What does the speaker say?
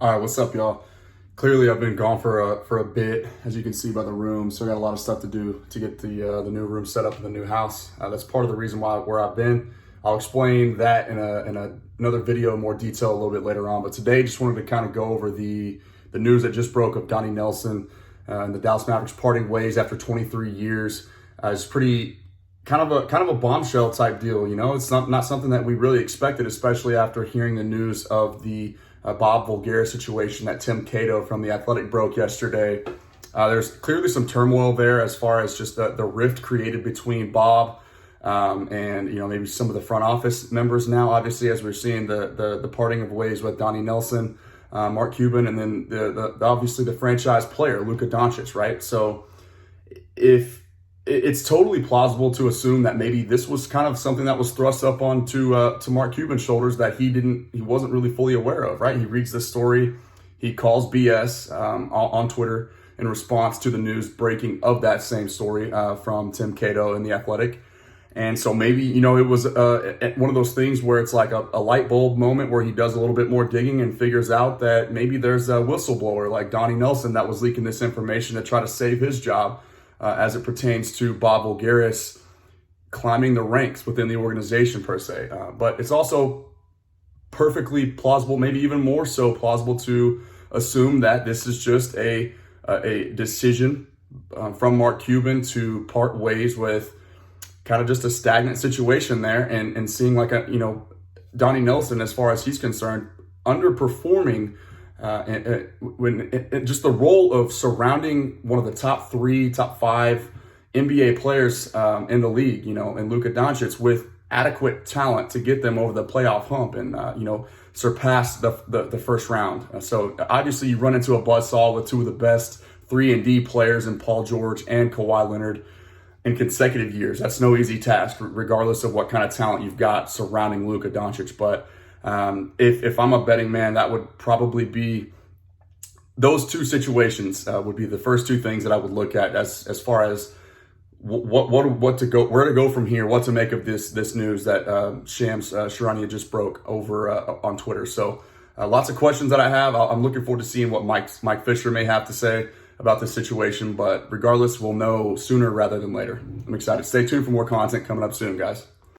All right, what's up, y'all? Clearly, I've been gone for a bit, as you can see by the room. So I got a lot of stuff to do to get the new room set up in the new house. That's part of the reason where I've been. I'll explain that in another video in more detail a little bit later on. But today, just wanted to kind of go over the news that just broke of Donnie Nelson and the Dallas Mavericks parting ways after 23 years. It's pretty kind of a bombshell type deal. You know, it's not something that we really expected, especially after hearing the news of the Bob Voulgaris situation that Tim Cato from The Athletic broke yesterday. There's clearly some turmoil there as far as just the rift created between Bob and, you know, maybe some of the front office members now, obviously, as we're seeing the parting of ways with Donnie Nelson, Mark Cuban, and then the obviously the franchise player, Luka Doncic, right? So if it's totally plausible to assume that maybe this was kind of something that was thrust up onto to Mark Cuban's shoulders that he wasn't really fully aware of, right? He reads this story, he calls BS on Twitter in response to the news breaking of that same story from Tim Cato in The Athletic. And so maybe, you know, it was one of those things where it's like a light bulb moment where he does a little bit more digging and figures out that maybe there's a whistleblower like Donnie Nelson that was leaking this information to try to save his job as it pertains to Bob Voulgaris climbing the ranks within the organization per se. But it's also perfectly plausible, maybe even more so plausible, to assume that this is just a decision from Mark Cuban to part ways with kind of just a stagnant situation there, and seeing like Donnie Nelson, as far as he's concerned, underperforming when just the role of surrounding one of the top 5 NBA players in the league, you know, and Luka Doncic with adequate talent to get them over the playoff hump and surpass the first round. So obviously you run into a buzzsaw with two of the best 3-and-D players in Paul George and Kawhi Leonard in consecutive years. That's no easy task, regardless of what kind of talent you've got surrounding Luka Doncic. But if I'm a betting man, that would probably be those two situations would be the first two things that I would look at as far as where to go from here, what to make of this news that Shams Charania just broke over on Twitter. So lots of questions that I have. I'm looking forward to seeing what Mike Fisher may have to say about this situation, but regardless, we'll know sooner rather than later. I'm excited. Stay tuned for more content coming up soon, guys.